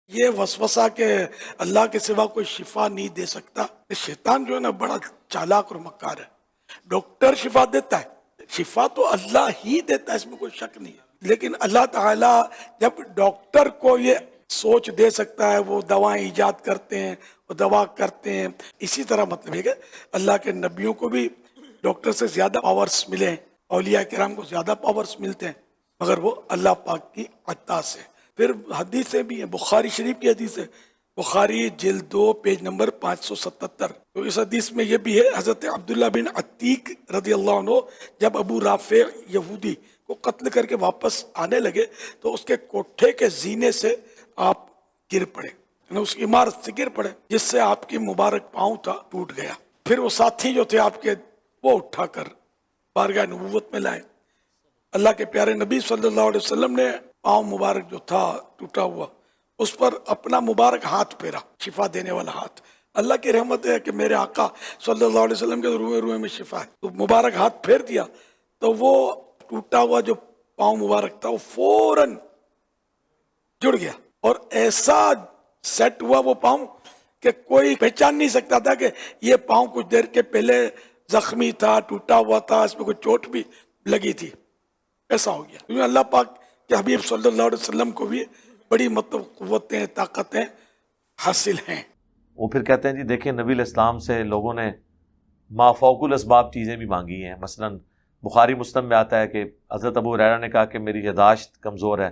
یہ وسوسہ کہ اللہ کے سوا کوئی شفا نہیں دے سکتا، شیطان جو ہے نا بڑا چالاک اور مکار ہے۔ ڈاکٹر شفا دیتا ہے، شفا تو اللہ ہی دیتا ہے، اس میں کوئی شک نہیں ہے، لیکن اللہ تعالیٰ جب ڈاکٹر کو یہ سوچ دے سکتا ہے، وہ دوائیں ایجاد کرتے ہیں، وہ دوا کرتے ہیں، اسی طرح مطلب ہے کہ اللہ کے نبیوں کو بھی ڈاکٹر سے زیادہ پاورز ملے ہیں، اولیاء کرام کو زیادہ پاورز ملتے ہیں، مگر وہ اللہ پاک کی عطا سے۔ پھر حدیثیں بھی ہیں، بخاری شریف کی حدیث ہے، بخاری جلد 2 پیج نمبر 577۔ تو اس حدیث میں یہ بھی ہے، حضرت عبداللہ بن عتیق رضی اللہ عنہ جب ابو رافع یہودی کو قتل کر کے واپس آنے لگے تو اس کے کوٹھے کے زینے سے آپ گر پڑے، یعنی اس عمارت سے گر پڑے، جس سے آپ کی مبارک پاؤں تھا ٹوٹ گیا۔ پھر وہ ساتھی جو تھے آپ کے، وہ اٹھا کر بارگاہ نبوت میں لائے۔ اللہ کے پیارے نبی صلی اللہ علیہ وسلم نے پاؤں مبارک جو تھا ٹوٹا ہوا، اس پر اپنا مبارک ہاتھ پھیرا، شفا دینے والا ہاتھ۔ اللہ کی رحمت ہے کہ میرے آقا صلی اللہ علیہ وسلم کے روئے روئے میں شفا ہے، تو مبارک ہاتھ پھیر دیا تو وہ ٹوٹا ہوا جو پاؤں مبارک تھا وہ فوراً جڑ گیا، اور ایسا سیٹ ہوا وہ پاؤں کہ کوئی پہچان نہیں سکتا تھا کہ یہ پاؤں کچھ دیر کے پہلے زخمی تھا، ٹوٹا ہوا تھا، اس میں کوئی چوٹ بھی لگی تھی۔ ایسا ہو گیا کیونکہ اللہ پاک کے حبیب صلی اللہ علیہ وسلم کو بھی بڑی مطلب قوتیں، طاقتیں حاصل ہیں۔ وہ پھر کہتے ہیں جی دیکھیں نبی علیہ السلام سے لوگوں نے ما فوق الاسباب چیزیں بھی مانگی ہیں، مثلا بخاری مسلم میں آتا ہے کہ حضرت ابو ہریرہ نے کہا کہ میری یاداشت کمزور ہے،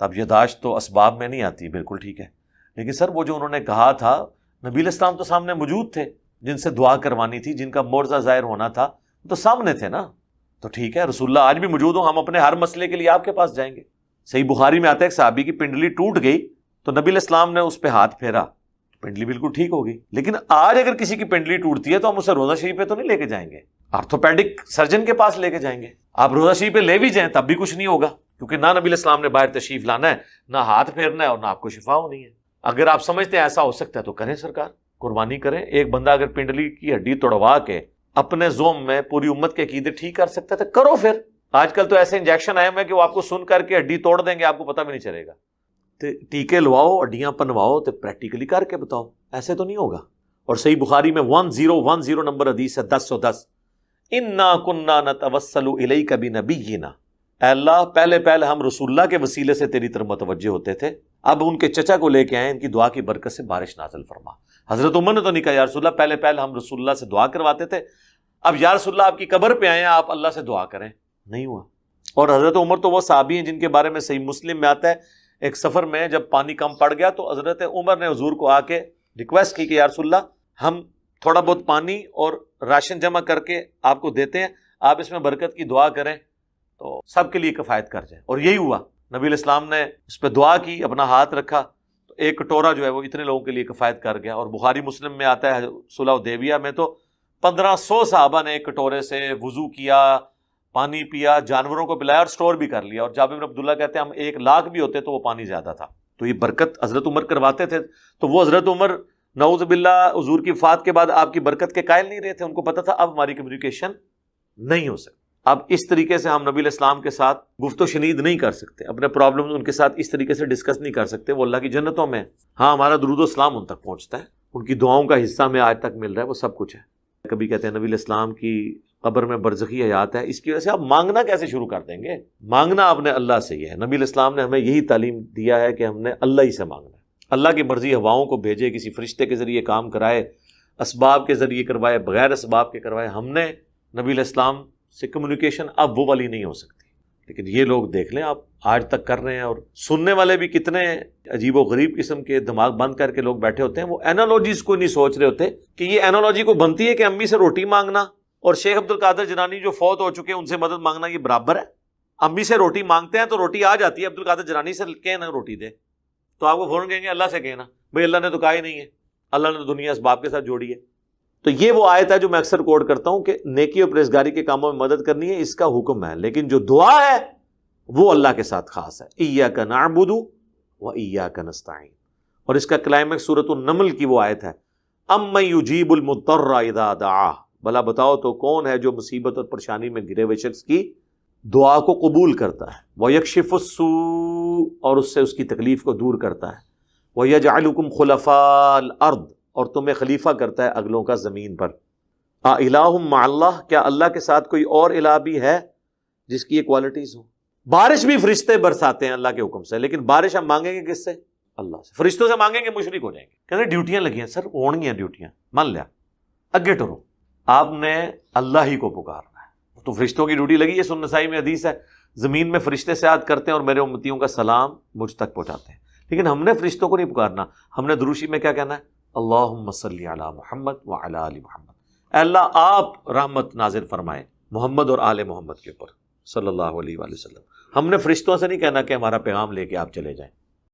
تب یاداشت تو اسباب میں نہیں آتی، بالکل ٹھیک ہے، لیکن سر وہ جو انہوں نے کہا تھا نبی علیہ السلام تو سامنے موجود تھے، جن سے دعا کروانی تھی، جن کا معجزہ ظاہر ہونا تھا، تو سامنے تھے نا، تو ٹھیک ہے رسول اللہ آج بھی موجود ہوں، ہم اپنے ہر مسئلے کے لیے آپ کے پاس جائیں گے۔ صحیح بخاری میں آتا ہے ایک صحابی کی پنڈلی ٹوٹ گئی تو نبی علیہ السلام نے اس پہ ہاتھ پھیرا، پنڈلی بالکل ٹھیک ہو گئی۔ لیکن آج اگر کسی کی پنڈلی ٹوٹتی ہے تو ہم اسے روضہ شریف پہ تو نہیں لے کے جائیں گے، آرتھوپیڈک سرجن کے پاس لے کے جائیں گے۔ آپ روضہ شریف پہ لے بھی جائیں تب بھی کچھ نہیں ہوگا، کیونکہ نہ نبی علیہ السلام نے باہر تشریف لانا ہے، نہ ہاتھ پھیرنا ہے، اور نہ آپ کو شفا ہونی ہے۔ اگر آپ سمجھتے ہیں ایسا ہو سکتا ہے تو کریں، سرکار قربانی کریں۔ ایک بندہ اگر پنڈلی کی ہڈی توڑوا کے اپنے زوم میں پوری امت کے عقیدے ٹھیک کر سکتا ہے تو کرو۔ پھر آج کل تو ایسے انجیکشن آئے ہوئے کہ وہ آپ کو سن کر کے ہڈی توڑ دیں گے، آپ کو پتہ بھی نہیں چلے گا۔ ٹیکے لواؤ، ہڈیاں پنواؤ، تو پریکٹیکلی کر کے بتاؤ، ایسے تو نہیں ہوگا۔ اور صحیح بخاری میں 1010 نمبر حدیث ہے، 10 انا کننا نتوسل الیک بنبینا، اے اللہ پہلے ہم رسول اللہ کے وسیلے سے تیری طرف متوجہ ہوتے تھے، اب ان کے چچا کو لے کے آئے، ان کی دعا کی برکت سے بارش نازل فرما۔ حضرت عمر نے تو نہیں کہا یا رسول اللہ پہلے ہم رسول اللہ سے دعا کرواتے تھے، اب یا رسول اللہ آپ کی قبر پہ آئے ہیں، آپ اللہ سے دعا کریں، نہیں ہوا۔ اور حضرت عمر تو وہ صحابی ہیں جن کے بارے میں صحیح مسلم میں آتا ہے، ایک سفر میں جب پانی کم پڑ گیا تو حضرت عمر نے حضور کو آ کے ریکویسٹ کی کہ یا رسول اللہ ہم تھوڑا بہت پانی اور راشن جمع کر کے آپ کو دیتے ہیں، آپ اس میں برکت کی دعا کریں تو سب کے لیے کفایت کر جائے۔ اور یہی ہوا، نبی علیہ السلام نے اس پہ دعا کی، اپنا ہاتھ رکھا تو ایک کٹورا جو ہے وہ اتنے لوگوں کے لیے کفایت کر گیا۔ اور بخاری مسلم میں آتا ہے صلح حدیبیہ میں تو 1500 صحابہ نے ایک کٹورے سے وضو کیا، پانی پیا، جانوروں کو پلایا اور سٹور بھی کر لیا۔ اور جابر بن عبداللہ کہتے ہیں ہم 1,00,000 بھی ہوتے تو وہ پانی زیادہ تھا۔ تو یہ برکت حضرت عمر کرواتے تھے، تو وہ حضرت عمر نعوذ باللہ حضور کی وفات کے بعد آپ کی برکت کے قائل نہیں رہے تھے، ان کو پتہ تھا اب ہماری کمیونیکیشن نہیں ہو سکتی، اب اس طریقے سے ہم نبی علیہ السلام کے ساتھ گفت و شنید نہیں کر سکتے، اپنے پرابلم ان کے ساتھ اس طریقے سے ڈسکس نہیں کر سکتے، وہ اللہ کی جنتوں میں۔ ہاں ہمارا درود و سلام ان تک پہنچتا ہے، ان کی دعاؤں کا حصہ ہمیں آج تک مل رہا ہے، وہ سب کچھ ہے۔ کبھی کہتے ہیں نبی علیہ السلام کی قبر میں برزخی حیات ہے، اس کی وجہ سے آپ مانگنا کیسے شروع کر دیں گے؟ مانگنا آپ نے اللہ سے ہی ہے۔ نبی علیہ السلام نے ہمیں یہی تعلیم دیا ہے کہ ہم نے اللہ ہی سے مانگنا ہے، اللہ کی مرضی ہواؤں کو بھیجے، کسی فرشتے کے ذریعے کام کرائے، اسباب کے ذریعے کروائے، بغیر اسباب کے کروائے، ہم نے نبی علیہ السلام سے کمیونیکیشن اب وہ والی نہیں ہو سکتی۔ لیکن یہ لوگ دیکھ لیں آپ آج تک کر رہے ہیں، اور سننے والے بھی کتنے عجیب و غریب قسم کے دماغ بند کر کے لوگ بیٹھے ہوتے ہیں، وہ اینالوجیز کو نہیں سوچ رہے ہوتے کہ یہ اینالوجی کو بنتی ہے کہ امی سے روٹی مانگنا اور شیخ عبد القادر جیلانی جو فوت ہو چکے ہیں ان سے مدد مانگنا یہ برابر ہے؟ امی سے روٹی مانگتے ہیں تو روٹی آ جاتی ہے، عبد القادر جیلانی سے کہیں نا روٹی دے تو آپ کو فوراً کہیں گے اللہ سے کہنا، بھئی اللہ نے تو کہا ہی نہیں ہے، اللہ نے دنیا اسباب کے ساتھ جوڑی ہے۔ تو یہ وہ آیت ہے جو میں اکثر کوٹ کرتا ہوں کہ نیکی اور پرہیزگاری کے کاموں میں مدد کرنی ہے، اس کا حکم ہے، لیکن جو دعا ہے وہ اللہ کے ساتھ خاص ہے، ایاک نعبد و ایاک نستعین۔ اور اس کا کلائمیکس سورۃ النمل کی وہ آیت ہے، امن یجیب المضطر اذا دعاہ، بھلا بتاؤ تو کون ہے جو مصیبت اور پریشانی میں گھرے ہوئے شخص کی دعا کو قبول کرتا ہے، ویکشف السوء، اور اس سے اس کی تکلیف کو دور کرتا ہے، وَيَجْعَلُكُمْ خُلَفَاءَ الْأَرْضِ، اور تمہیں خلیفہ کرتا ہے اگلوں کا زمین پر۔ الہ مع اللہ، کیا اللہ کے ساتھ کوئی اور الہ بھی ہے جس کی یہ کوالٹیز ہوں؟ بارش بھی فرشتے برساتے ہیں اللہ کے حکم سے، لیکن بارش ہم مانگیں گے کس سے؟ اللہ سے۔ فرشتوں سے مانگیں گے مشرک ہو جائیں گے، کہتے ہیں ڈیوٹیاں لگی ہیں سر، ہون گیا ڈیوٹیاں، مان لیا اگے ٹرو۔ آپ نے اللہ ہی کو پکارنا ہے، تو فرشتوں کی ڈیوٹی لگی ہے۔ سنن نسائی میں حدیث ہے، زمین میں فرشتے سیاحت کرتے ہیں اور میرے امتیوں کا سلام مجھ تک پہنچاتے ہیں، لیکن ہم نے فرشتوں کو نہیں پکارنا، ہم نے دروشی میں کیا کہنا ہے؟ اللہم صلی علی محمد وعلی آل محمد، اے اللہ آپ رحمت نازل فرمائیں محمد اور آل محمد کے اوپر صلی اللہ علیہ وآلہ وسلم۔ ہم نے فرشتوں سے نہیں کہنا کہ ہمارا پیغام لے کے آپ چلے جائیں،